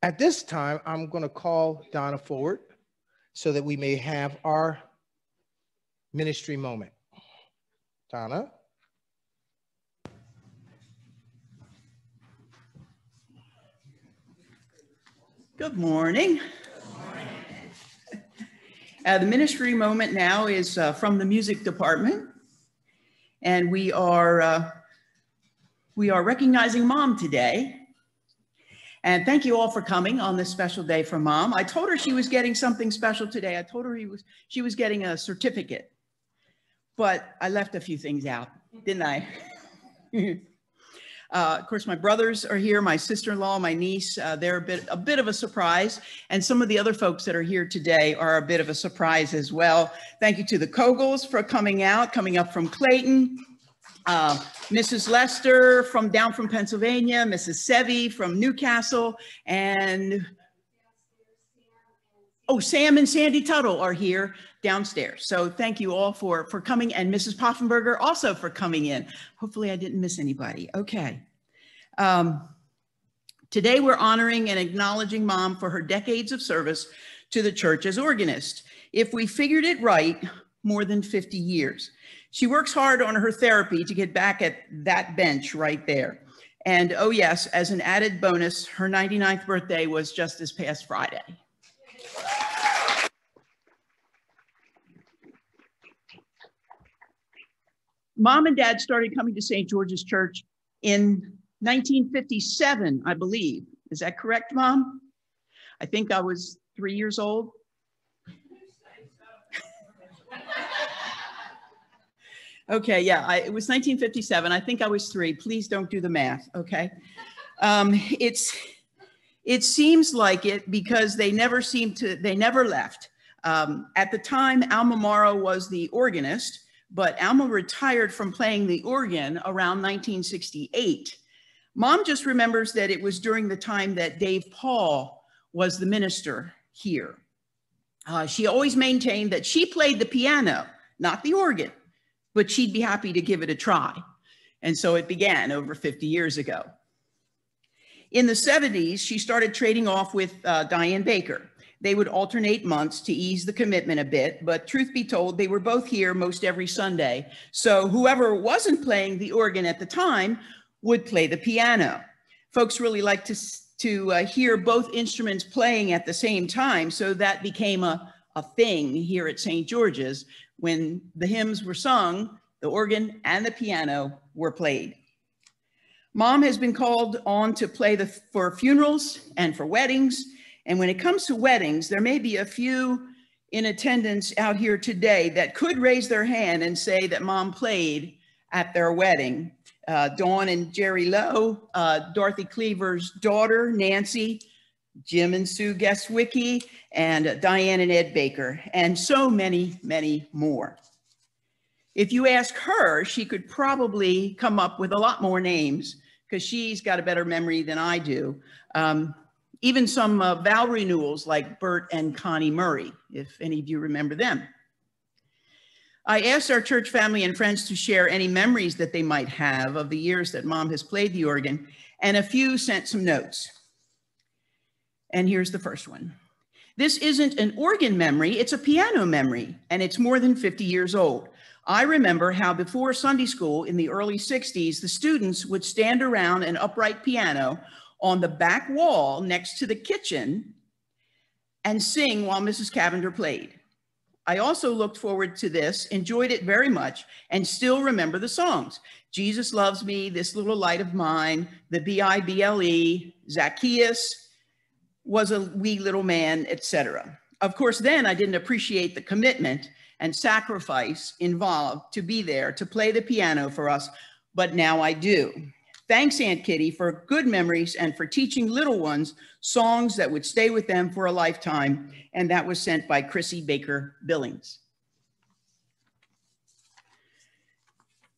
At this time, I'm going to call Donna forward so that we may have our ministry moment. Donna. Good morning. The ministry moment now is from the music department, and we are recognizing Mom today. And thank you all for coming on this special day for Mom. I told her she was getting something special today. I told her she was getting a certificate, but I left a few things out, didn't I? Of course, my brothers are here, my sister-in-law, my niece. They're a bit of a surprise. And some of the other folks that are here today are a bit of a surprise as well. Thank you to the Kogels for coming up from Clayton. Mrs. Lester down from Pennsylvania, Mrs. Sevi from Newcastle, and Sam and Sandy Tuttle are here downstairs. So thank you all for coming, and Mrs. Poffenberger also for coming in. Hopefully I didn't miss anybody. Okay. Today we're honoring and acknowledging Mom for her decades of service to the church as organist. If we figured it right, more than 50 years. She works hard on her therapy to get back at that bench right there. And oh yes, as an added bonus, her 99th birthday was just this past Friday. Mom and Dad started coming to St. George's Church in 1957, I believe. Is that correct, Mom? I think I was 3 years old. Okay, yeah, it was 1957. I think I was 3. Please don't do the math, okay? It seems like it because they never left. At the time, Alma Morrow was the organist, but Alma retired from playing the organ around 1968. Mom just remembers that it was during the time that Dave Paul was the minister here. She always maintained that she played the piano, not the organ, but she'd be happy to give it a try. And so it began over 50 years ago. In the 70s, she started trading off with Diane Baker. They would alternate months to ease the commitment a bit, but truth be told, they were both here most every Sunday. So whoever wasn't playing the organ at the time would play the piano. Folks really like to hear both instruments playing at the same time, so that became a thing here at St. George's. When the hymns were sung, the organ and the piano were played. Mom has been called on to play for funerals and for weddings. And when it comes to weddings, there may be a few in attendance out here today that could raise their hand and say that Mom played at their wedding. Dawn and Jerry Lowe, Dorothy Cleaver's daughter, Nancy, Jim and Sue Guestwicki, and Diane and Ed Baker, and so many, many more. If you ask her, she could probably come up with a lot more names because she's got a better memory than I do. Even some vow renewals like Bert and Connie Murray, if any of you remember them. I asked our church family and friends to share any memories that they might have of the years that Mom has played the organ, and a few sent some notes. And here's the first one. This isn't an organ memory, it's a piano memory, and it's more than 50 years old. I remember how before Sunday school in the early 60s, the students would stand around an upright piano on the back wall next to the kitchen and sing while Mrs. Cavender played. I also looked forward to this, enjoyed it very much, and still remember the songs. Jesus Loves Me, This Little Light of Mine, the B-I-B-L-E, Zacchaeus, Was a Wee Little Man, etc. Of course, then I didn't appreciate the commitment and sacrifice involved to be there to play the piano for us, but now I do. Thanks, Aunt Kitty, for good memories and for teaching little ones songs that would stay with them for a lifetime. And that was sent by Chrissy Baker Billings.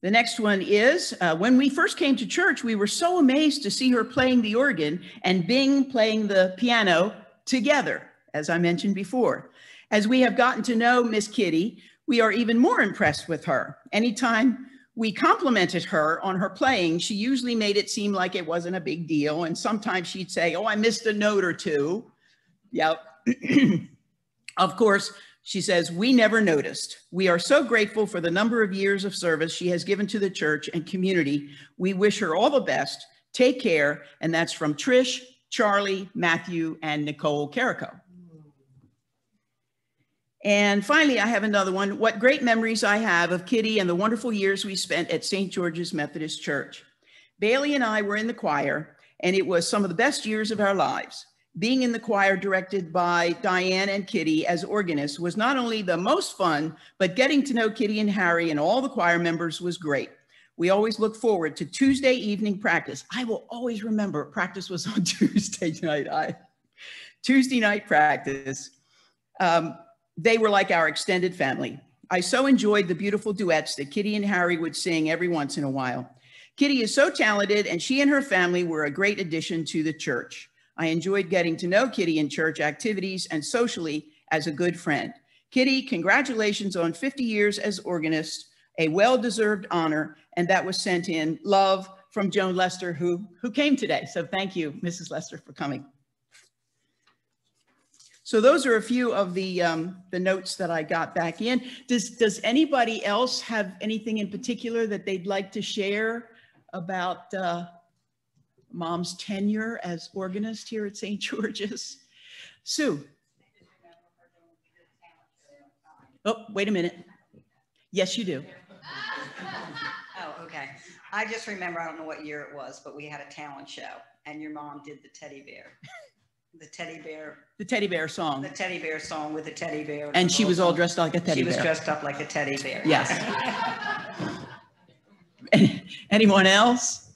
The next one is, when we first came to church, we were so amazed to see her playing the organ and Bing playing the piano together, as I mentioned before. As we have gotten to know Miss Kitty, we are even more impressed with her. Anytime we complimented her on her playing, she usually made it seem like it wasn't a big deal. And sometimes she'd say, oh, I missed a note or two. Yep. Of course, she says, we never noticed. We are so grateful for the number of years of service she has given to the church and community. We wish her all the best. Take care. And that's from Trish, Charlie, Matthew, and Nicole Carrico. And finally, I have another one. What great memories I have of Kitty and the wonderful years we spent at St. George's Methodist Church. Bailey and I were in the choir, and it was some of the best years of our lives. Being in the choir directed by Diane and Kitty as organists was not only the most fun, but getting to know Kitty and Harry and all the choir members was great. We always look forward to Tuesday evening practice. I will always remember practice was on Tuesday night. Tuesday night practice. They were like our extended family. I so enjoyed the beautiful duets that Kitty and Harry would sing every once in a while. Kitty is so talented, and she and her family were a great addition to the church. I enjoyed getting to know Kitty in church activities and socially as a good friend. Kitty, congratulations on 50 years as organist, a well-deserved honor, and that was sent in. Love from Joan Lester, who came today. So thank you, Mrs. Lester, for coming. So those are a few of the notes that I got back in. Does anybody else have anything in particular that they'd like to share about Mom's tenure as organist here at St. George's? Sue. Oh, wait a minute. Yes, you do. Oh, okay. I just remember, I don't know what year it was, but we had a talent show and your mom did the teddy bear. The teddy bear song. The teddy bear song with the teddy bear. And she was all dressed like a teddy bear. She was dressed up like a teddy bear. Yes. Anyone else?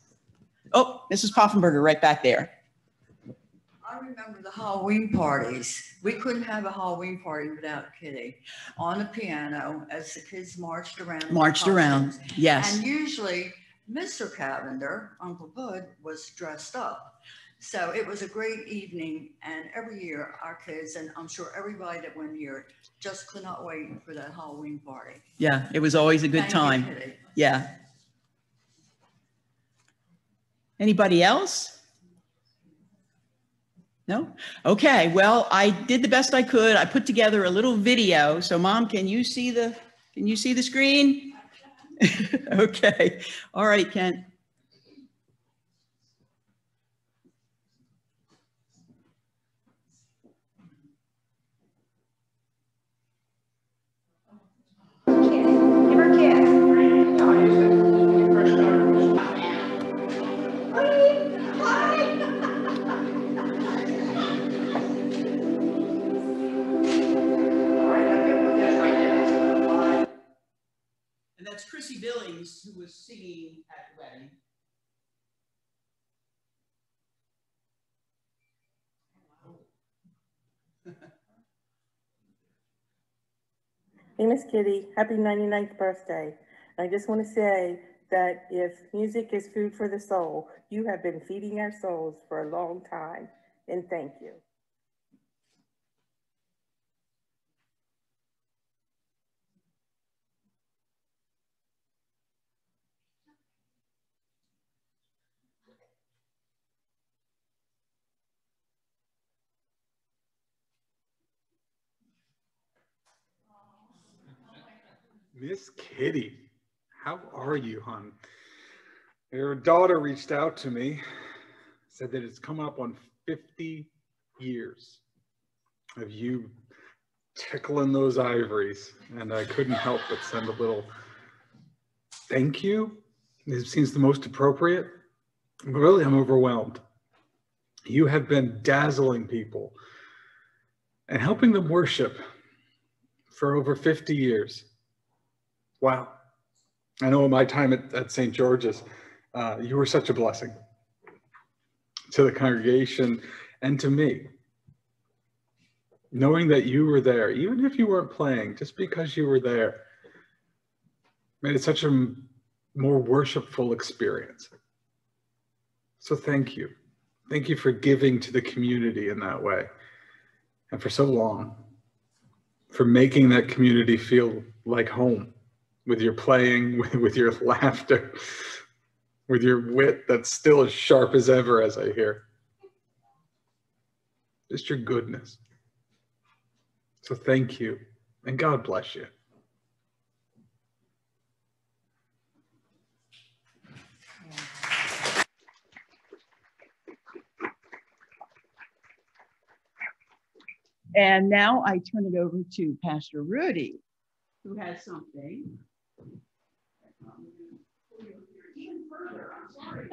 Oh, Mrs. Poffenberger right back there. I remember the Halloween parties. We couldn't have a Halloween party without Kitty on the piano as the kids marched around. Yes. And usually Mr. Cavender, Uncle Bud, was dressed up. So it was a great evening, and every year our kids, and I'm sure everybody that went here, just could not wait for that Halloween party. Yeah, it was always a good time. Thank you, Kitty. Yeah. Anybody else? No? Okay, well, I did the best I could. I put together a little video. So Mom, can you see the screen? Okay. All right, Kent. Give her a kiss. And that's Chrissy Billings, who was singing at the wedding. Hey, Miss Kitty, happy 99th birthday. I just want to say that if music is food for the soul, you have been feeding our souls for a long time, and thank you. Miss Kitty, how are you, hon? Your daughter reached out to me, said that it's coming up on 50 years of you tickling those ivories, and I couldn't help but send a little thank you. It seems the most appropriate. But really, I'm overwhelmed. You have been dazzling people and helping them worship for over 50 years. Wow. I know in my time at St. George's, you were such a blessing to the congregation and to me. Knowing that you were there, even if you weren't playing, just because you were there, made it such a more worshipful experience. So thank you. Thank you for giving to the community in that way. And for so long, for making that community feel like home. with your playing, with your laughter, with your wit that's still as sharp as ever, as I hear. Just your goodness. So thank you, and God bless you. And now I turn it over to Pastor Rudy, who has something. Even further, I'm sorry.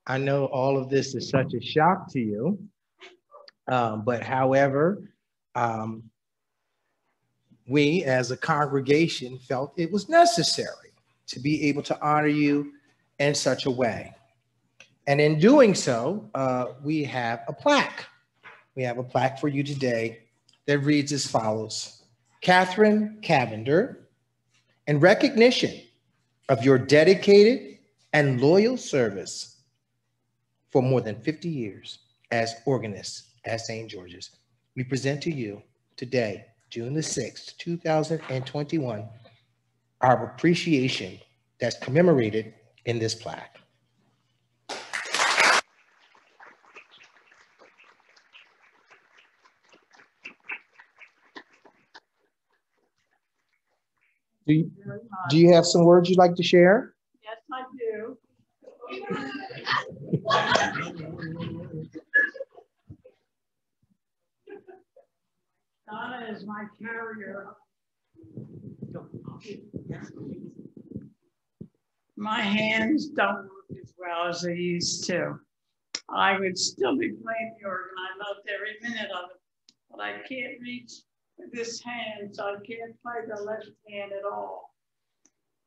I know all of this is such a shock to you, but however, we as a congregation felt it was necessary to be able to honor you in such a way. And in doing so, we have a plaque. We have a plaque for you today that reads as follows: Kitty Cavender, in recognition of your dedicated and loyal service for more than 50 years as organist at St. George's, we present to you today, June the 6th, 2021, our appreciation that's commemorated in this plaque. Do you have some words you'd like to share? Yes, I do. Donna is my carrier. My hands don't work as well as they used to. I would still be playing the organ. I loved every minute of it, but I can't reach with this hand, so I can't play the left hand at all.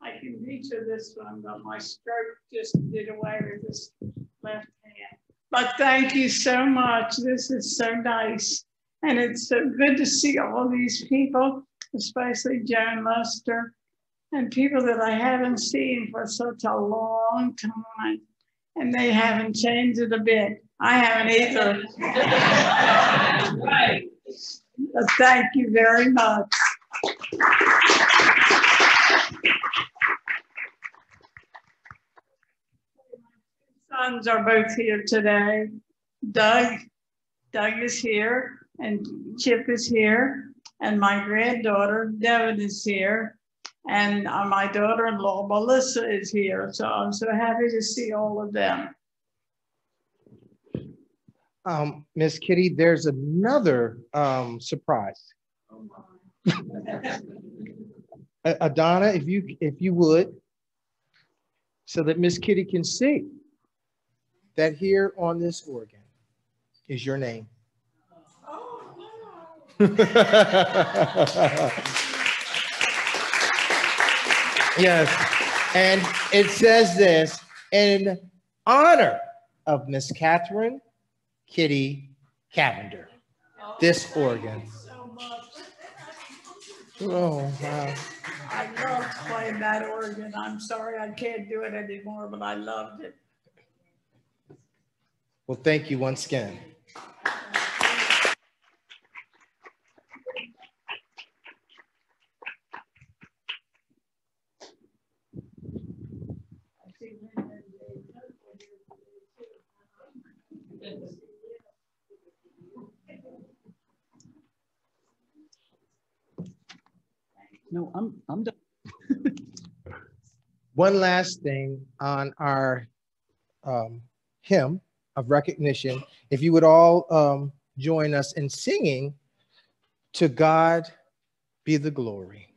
I can reach with this one, but my stroke just did away with this left hand. But thank you so much. This is so nice. And it's so good to see all these people, especially Joan Lester, and people that I haven't seen for such a long time. And they haven't changed it a bit. I haven't either. Right. But thank you very much. Sons are both here today. Doug is here, and Chip is here, and my granddaughter Devin is here, and my daughter-in-law Melissa is here. So I'm so happy to see all of them. Miss Kitty, there's another surprise. Donna, if you would, so that Miss Kitty can see that here on this organ is your name. Oh, no. Yes, and it says this: in honor of Miss Kitty Cavender, this organ. So much. Oh, wow. I loved playing that organ. I'm sorry I can't do it anymore, but I loved it. Well, thank you once again. No, I'm done. One last thing on our hymn of recognition. If you would all join us in singing "To God Be the Glory."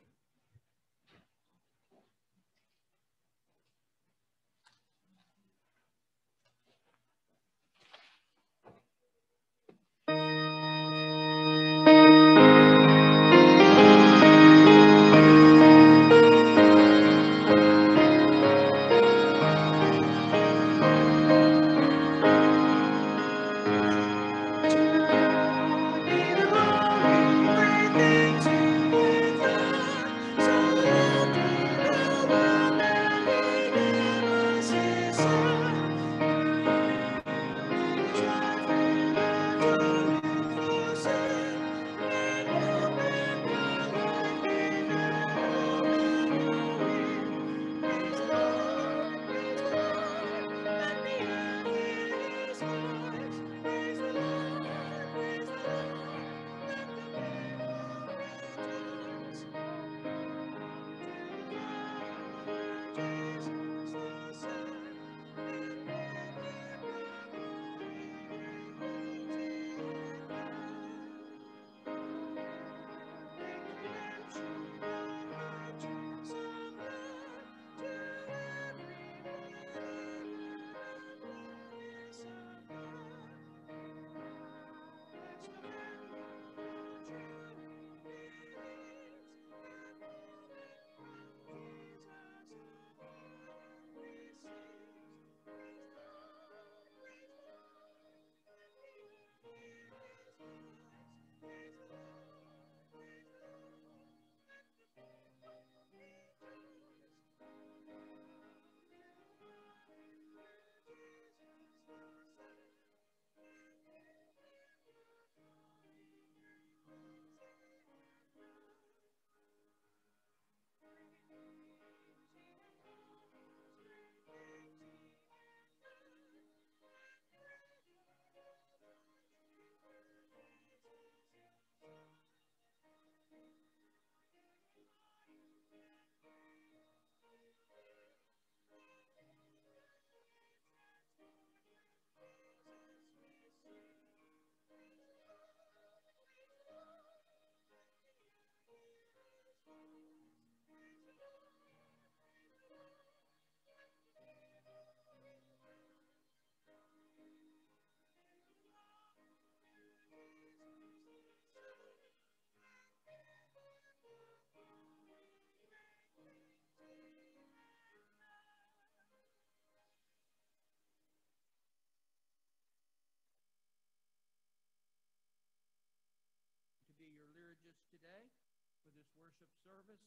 worship service.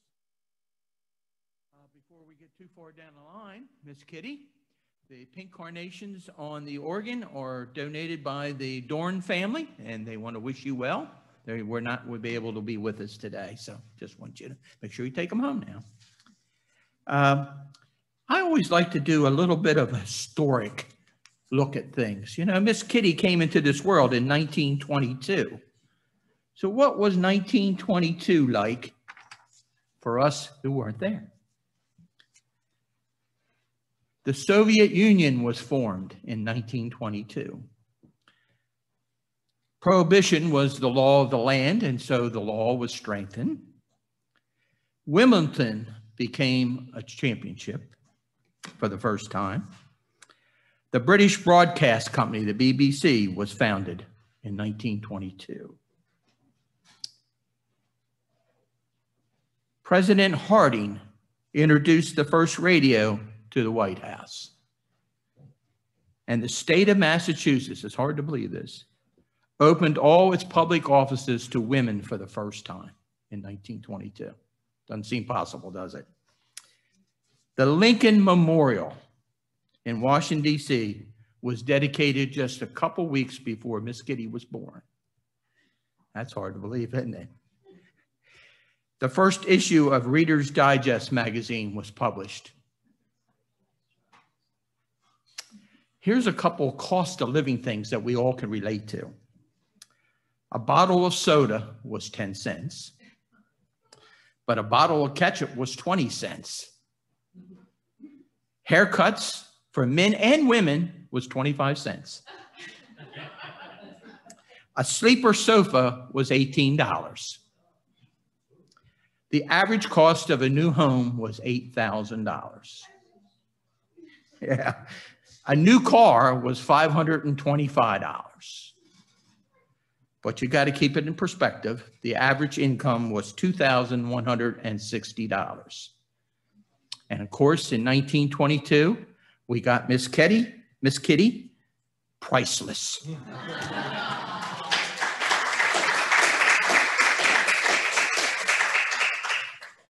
Before we get too far down the line, Miss Kitty, the pink carnations on the organ are donated by the Dorn family, and they want to wish you well. They would be able to be with us today, so just want you to make sure you take them home now. I always like to do a little bit of a historic look at things. You know, Miss Kitty came into this world in 1922. So what was 1922 like for us who weren't there? The Soviet Union was formed in 1922. Prohibition was the law of the land, and so the law was strengthened. Wimbledon became a championship for the first time. The British Broadcast Company, the BBC, was founded in 1922. President Harding introduced the first radio to the White House. And the state of Massachusetts, it's hard to believe this, opened all its public offices to women for the first time in 1922. Doesn't seem possible, does it? The Lincoln Memorial in Washington, D.C. was dedicated just a couple weeks before Miss Kitty was born. That's hard to believe, isn't it? The first issue of Reader's Digest magazine was published. Here's a couple cost of living things that we all can relate to. A bottle of soda was 10 cents, but a bottle of ketchup was 20 cents. Haircuts for men and women was 25 cents. A sleeper sofa was $18. The average cost of a new home was $8,000. Yeah. A new car was $525. But you got to keep it in perspective. The average income was $2,160. And of course, in 1922, we got Miss Kitty, priceless.